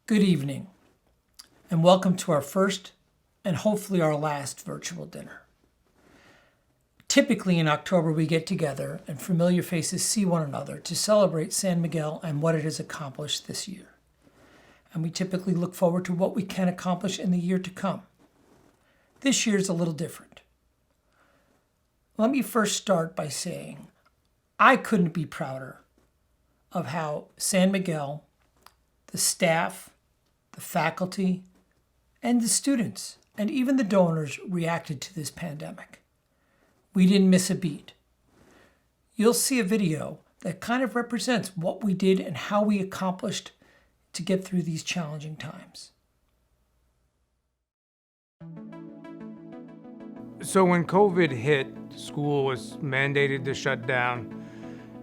Good evening, and welcome to our first and hopefully our last virtual dinner. Typically in October, we get together and familiar faces see one another to celebrate San Miguel and what it has accomplished this year. And we typically look forward to what we can accomplish in the year to come. This year is a little different. Let me first start by saying I couldn't be prouder of how San Miguel, the staff, the faculty, and the students, and even the donors reacted to this pandemic. We didn't miss a beat. You'll see a video that kind of represents what we did and how we accomplished to get through these challenging times. So when COVID hit, school was mandated to shut down,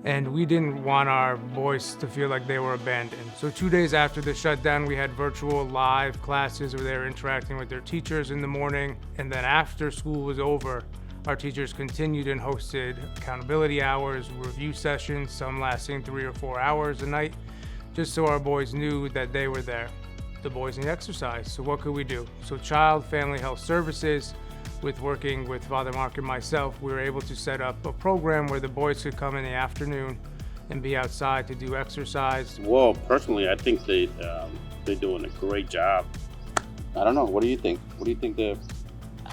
and we didn't want our boys to feel like they were abandoned. So 2 days after the shutdown, we had virtual live classes where they were interacting with their teachers in the morning. And then after school was over, our teachers continued and hosted accountability hours, review sessions, some lasting 3 or 4 hours a night, just so our boys knew that they were there. The boys need exercise, so what could we do? So Child Family Health Services, with working with Father Mark and myself, we were able to set up a program where the boys could come in the afternoon and be outside to do exercise. Well, personally, I think they're doing a great job. I don't know. What do you think? What do you think they're...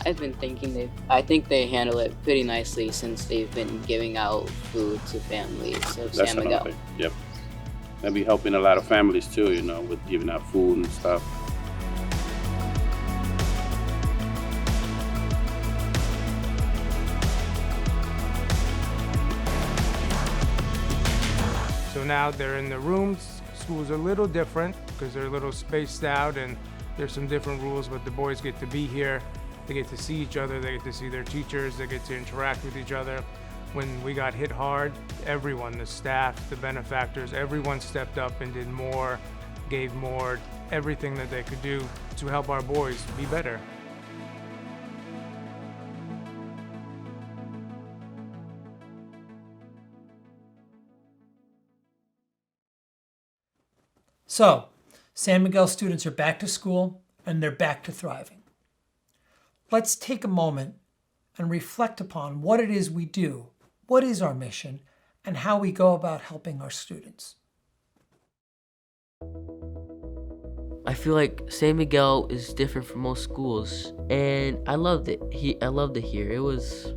I've been thinking I think they handle it pretty nicely since they've been giving out food to families of San Miguel. Thing. Yep. They'll be helping a lot of families too, with giving out food and stuff. So now they're in the rooms. School's a little different because they're a little spaced out and there's some different rules, but the boys get to be here. They get to see each other, they get to see their teachers, they get to interact with each other. When we got hit hard, everyone, the staff, the benefactors, everyone stepped up and did more, gave more, everything that they could do to help our boys be better. So, San Miguel students are back to school and they're back to thriving. Let's take a moment and reflect upon what it is we do, what is our mission, and how we go about helping our students. I feel like San Miguel is different from most schools, and I loved it. I loved it here. It was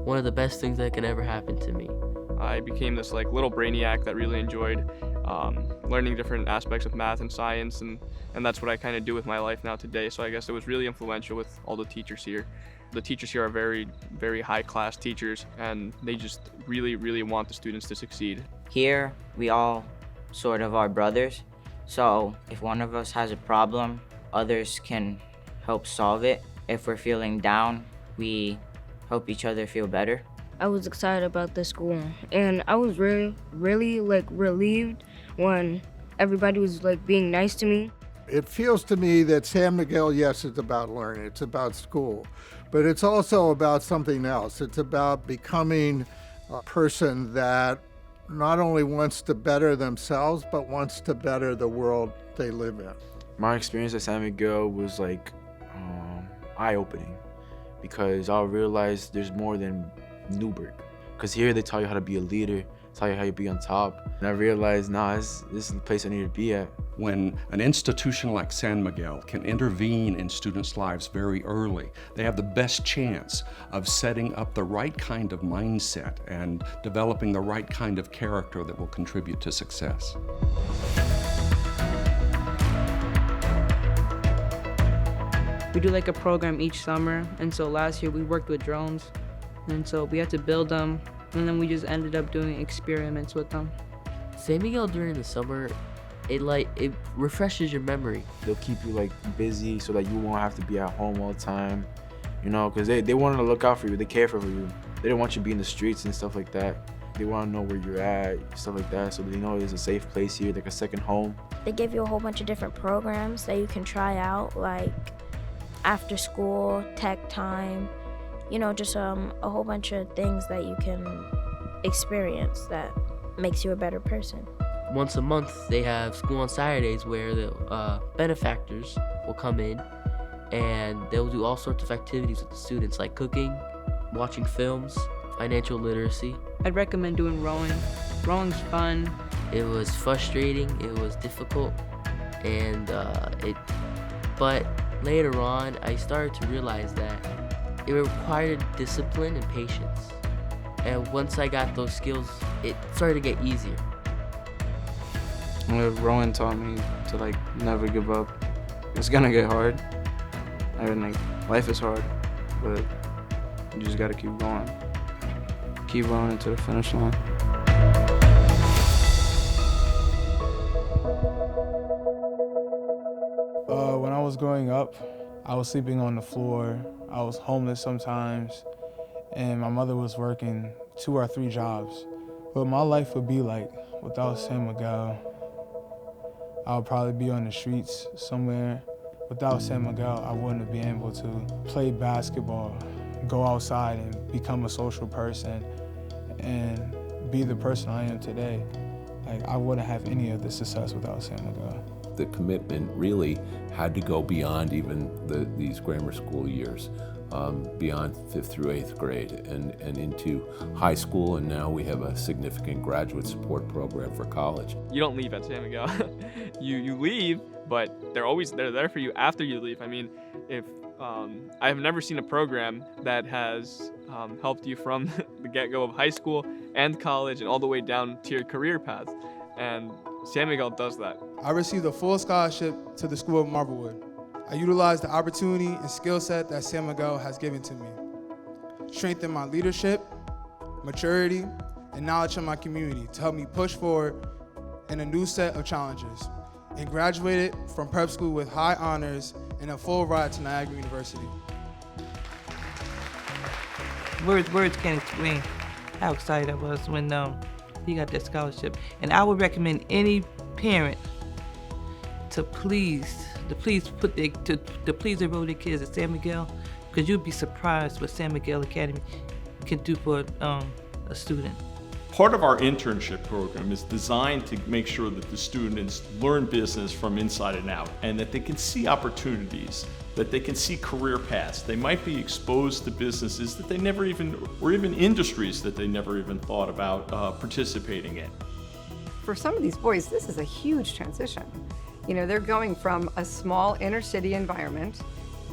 one of the best things that can ever happen to me. I became this little brainiac that really enjoyed learning different aspects of math and science, and that's what I kind of do with my life now today. So I guess it was really influential with all the teachers here. The teachers here are very, very high-class teachers, and they just really, really want the students to succeed. Here, we all sort of are brothers. So if one of us has a problem, others can help solve it. If we're feeling down, we help each other feel better. I was excited about this school, and I was really relieved when everybody was being nice to me. It feels to me that San Miguel, yes, it's about learning, it's about school, but it's also about something else. It's about becoming a person that not only wants to better themselves, but wants to better the world they live in. My experience at San Miguel was eye-opening, because I realized there's more than Newburgh. Because here they tell you how to be a leader, tell you how to be on top. And I realized, this is the place I need to be at. When an institution like San Miguel can intervene in students' lives very early, they have the best chance of setting up the right kind of mindset and developing the right kind of character that will contribute to success. We do a program each summer, and so last year we worked with drones, and so we had to build them, and then we just ended up doing experiments with them. San Miguel during the summer, it refreshes your memory. They'll keep you busy so that you won't have to be at home all the time, because they want to look out for you, they care for you. They don't want you to be in the streets and stuff like that. They want to know where you're at, stuff like that, so they know it's a safe place here, like a second home. They give you a whole bunch of different programs that you can try out, after school, tech time, just a whole bunch of things that you can experience that makes you a better person. once a month they have school on Saturdays where the benefactors will come in and they'll do all sorts of activities with the students like cooking, watching films, financial literacy. I'd recommend doing rowing. Rowing's fun. It was frustrating, it was difficult, and but later on I started to realize that it required discipline and patience. And once I got those skills, it started to get easier. Rowing taught me to never give up. It's gonna get hard. I mean, life is hard, but you just gotta keep going. Keep rowing to the finish line. When I was growing up, I was sleeping on the floor. I was homeless sometimes, and my mother was working 2 or 3 jobs. What my life would be like without San Miguel, I would probably be on the streets somewhere. Without San Miguel, I wouldn't have been able to play basketball, go outside and become a social person, and be the person I am today. I wouldn't have any of the success without San Miguel. The commitment really had to go beyond even these grammar school years, beyond 5th through 8th grade and into high school, and now we have a significant graduate support program for college. You don't leave at San Miguel. you leave, but they're there for you after you leave. I mean, if I have never seen a program that has helped you from the get-go of high school and college and all the way down to your career path, and San Miguel does that. I received a full scholarship to the School of Marblewood. I utilized the opportunity and skill set that San Miguel has given to me. Strengthened my leadership, maturity, and knowledge of my community to help me push forward in a new set of challenges, and graduated from prep school with high honors and a full ride to Niagara University. Words can't explain how excited I was when he got that scholarship. And I would recommend any parent to please enroll their kids at San Miguel, because you'd be surprised what San Miguel Academy can do for a student. Part of our internship program is designed to make sure that the students learn business from inside and out, and that they can see opportunities, that they can see career paths. They might be exposed to businesses that they never even, or even industries that they never even thought about participating in. For some of these boys, this is a huge transition. You know, they're going from a small inner city environment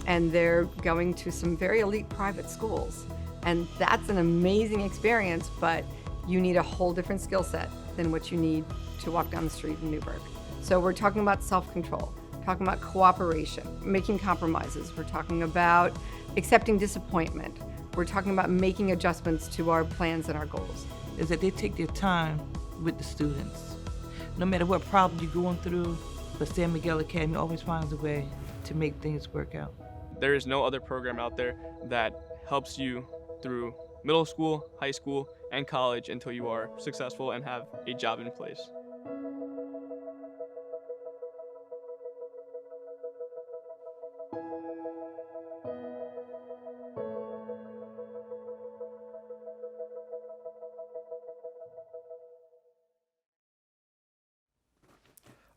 and they're going to some very elite private schools. And that's an amazing experience, but you need a whole different skill set than what you need to walk down the street in Newburgh. So we're talking about self-control, talking about cooperation, making compromises. We're talking about accepting disappointment. We're talking about making adjustments to our plans and our goals. Is that they take their time with the students. No matter what problem you're going through, the San Miguel Academy always finds a way to make things work out. There is no other program out there that helps you through middle school, high school, and college until you are successful and have a job in place.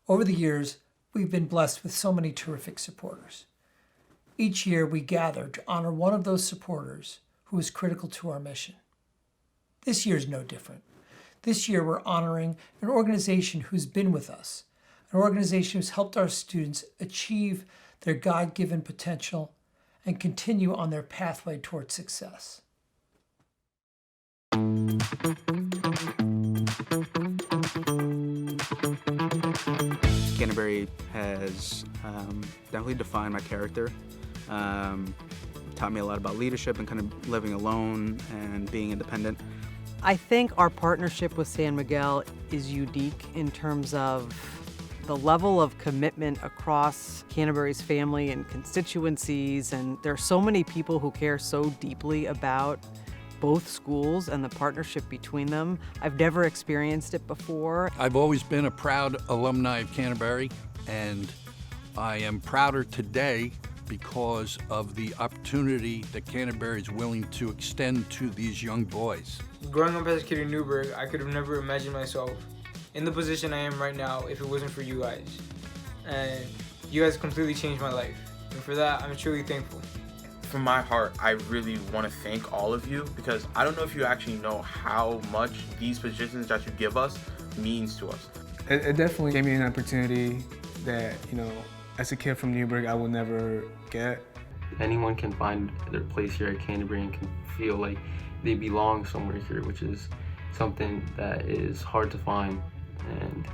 Over the years, we've been blessed with so many terrific supporters. Each year, we gather to honor one of those supporters who is critical to our mission. This year is no different. This year, we're honoring an organization who's been with us, an organization who's helped our students achieve their God-given potential and continue on their pathway towards success. Canterbury has definitely defined my character, taught me a lot about leadership and kind of living alone and being independent. I think our partnership with San Miguel is unique in terms of the level of commitment across Canterbury's family and constituencies, and there are so many people who care so deeply about both schools and the partnership between them. I've never experienced it before. I've always been a proud alumni of Canterbury, and I am prouder today because of the opportunity that Canterbury is willing to extend to these young boys. Growing up as a kid in Newburgh, I could have never imagined myself in the position I am right now if it wasn't for you guys. And you guys completely changed my life. And for that, I'm truly thankful. From my heart, I really want to thank all of you, because I don't know if you actually know how much these positions that you give us means to us. It definitely gave me an opportunity that, as a kid from Newburgh, I will never get. Anyone can find their place here at Canterbury and can feel like they belong somewhere here, which is something that is hard to find. And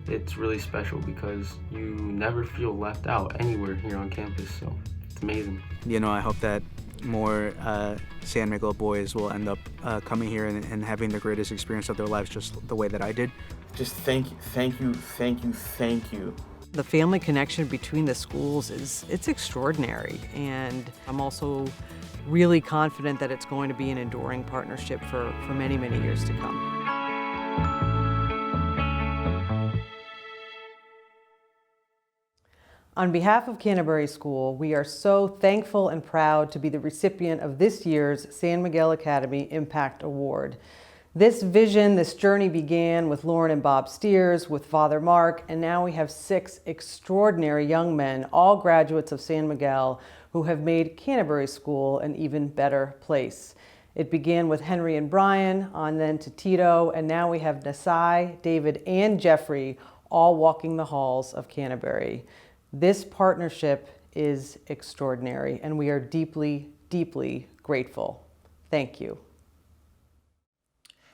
it's really special because you never feel left out anywhere here on campus, so it's amazing. I hope that more San Miguel boys will end up coming here and having the greatest experience of their lives just the way that I did. Just thank you. The family connection between the schools it's extraordinary, and I'm also really confident that it's going to be an enduring partnership for many, many years to come. On behalf of Canterbury School, we are so thankful and proud to be the recipient of this year's San Miguel Academy Impact Award. This vision, this journey began with Lauren and Bob Steers, with Father Mark, and now we have 6 extraordinary young men, all graduates of San Miguel, who have made Canterbury School an even better place. It began with Henry and Brian, on then to Tito, and now we have Nasai, David, and Jeffrey all walking the halls of Canterbury. This partnership is extraordinary, and we are deeply, deeply grateful. Thank you.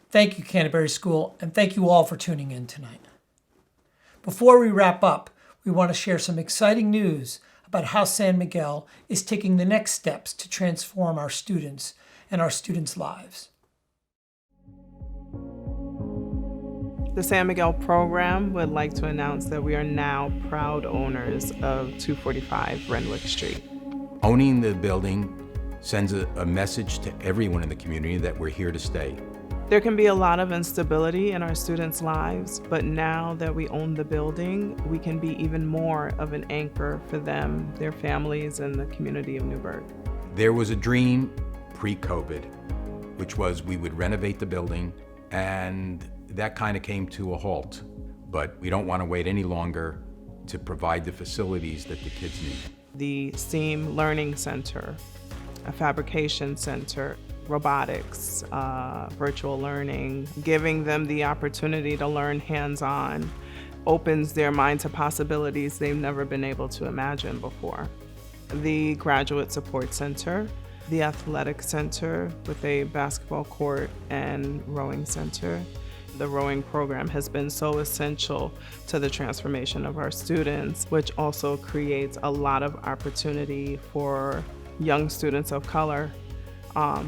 Thank you, Canterbury School, and thank you all for tuning in tonight. Before we wrap up, we want to share some exciting news about how San Miguel is taking the next steps to transform our students and our students' lives. The San Miguel program would like to announce that we are now proud owners of 245 Renwick Street. Owning the building sends a message to everyone in the community that we're here to stay. There can be a lot of instability in our students' lives, but now that we own the building, we can be even more of an anchor for them, their families, and the community of Newburgh. There was a dream pre-COVID, which was we would renovate the building, and that kind of came to a halt. But we don't want to wait any longer to provide the facilities that the kids need. The STEAM Learning Center, a fabrication center, robotics, virtual learning, giving them the opportunity to learn hands-on, opens their mind to possibilities they've never been able to imagine before. The Graduate Support Center, the Athletic Center with a basketball court and rowing center. The rowing program has been so essential to the transformation of our students, which also creates a lot of opportunity for young students of color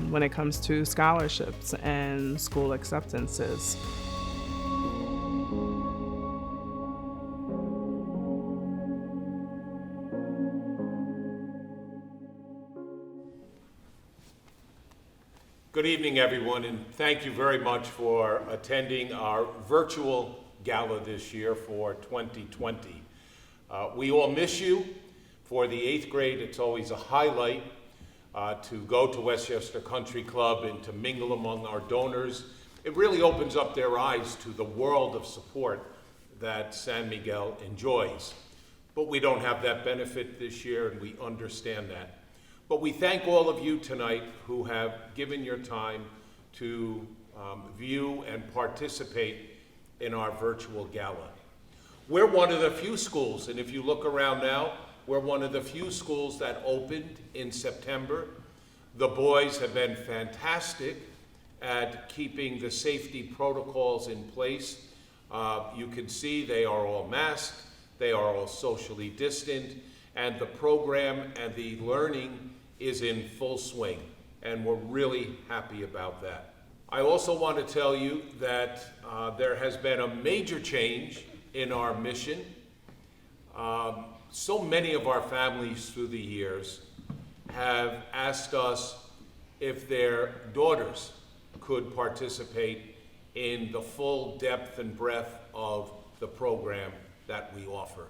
when it comes to scholarships and school acceptances. Good evening, everyone, and thank you very much for attending our virtual gala this year for 2020. We all miss you. For the 8th grade, it's always a highlight to go to Westchester Country Club and to mingle among our donors. It really opens up their eyes to the world of support that San Miguel enjoys. But we don't have that benefit this year, and we understand that. But we thank all of you tonight who have given your time to view and participate in our virtual gala. We're one of the few schools, and if you look around now, we're one of the few schools that opened in September. The boys have been fantastic at keeping the safety protocols in place. You can see they are all masked, they are all socially distant, and the program and the learning is in full swing, and we're really happy about that. I also want to tell you that there has been a major change in our mission. So many of our families through the years have asked us if their daughters could participate in the full depth and breadth of the program that we offer.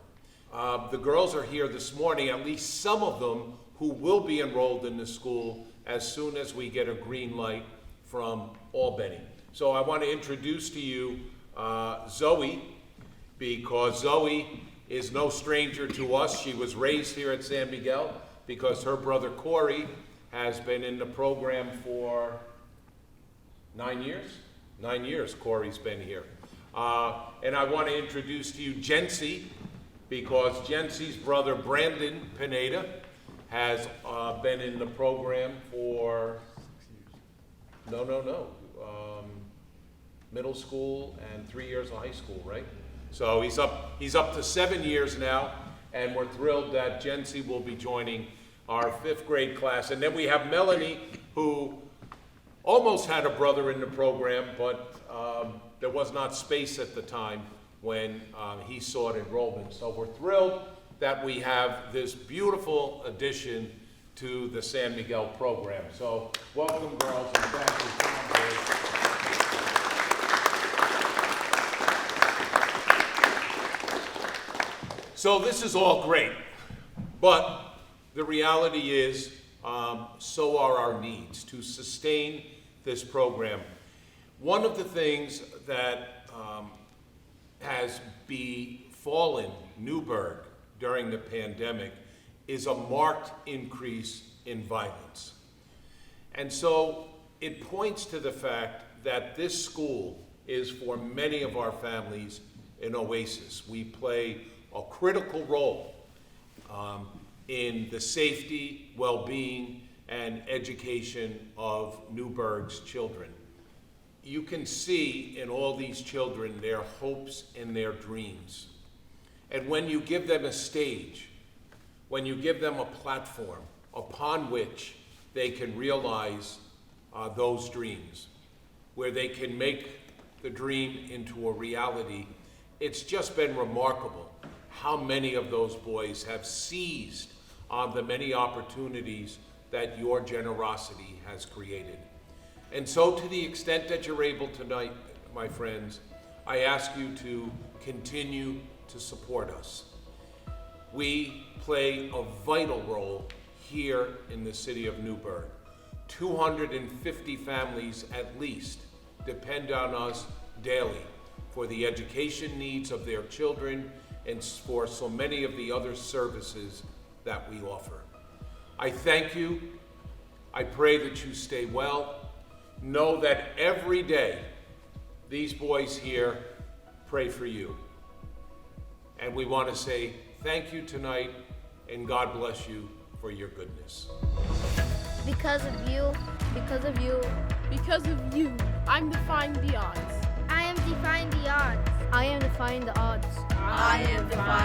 The girls are here this morning, at least some of them, who will be enrolled in the school as soon as we get a green light from Albany. So I want to introduce to you Zoe, because Zoe is no stranger to us. She was raised here at San Miguel because her brother Corey has been in the program for 9 years. 9 years Corey's been here. And I want to introduce to you Jency, because Jency's brother Brandon Pineda has been in the program for, middle school and 3 years of high school, right? So he's up to 7 years now, and we're thrilled that Jency will be joining our 5th grade class. And then we have Melanie, who almost had a brother in the program, but there was not space at the time when he sought enrollment. So we're thrilled that we have this beautiful addition to the San Miguel program. So welcome, girls, and thank you for coming. So this is all great, but the reality is so are our needs to sustain this program. One of the things that has befallen Newburgh during the pandemic is a marked increase in violence. And so it points to the fact that this school is, for many of our families, an oasis. We play a critical role in the safety, well-being, and education of Newburgh's children. You can see in all these children their hopes and their dreams. And when you give them a stage, when you give them a platform upon which they can realize those dreams, where they can make the dream into a reality, it's just been remarkable how many of those boys have seized on the many opportunities that your generosity has created. And so, to the extent that you're able tonight, my friends, I ask you to continue to support us. We play a vital role here in the city of Newburgh. 250 families at least depend on us daily for the education needs of their children and for so many of the other services that we offer. I thank you. I pray that you stay well. Know that every day these boys here pray for you. And we want to say thank you tonight, and God bless you for your goodness. Because of you, because of you, because of you, I'm defying the odds. I am defying the odds. I am defying the odds. I am defying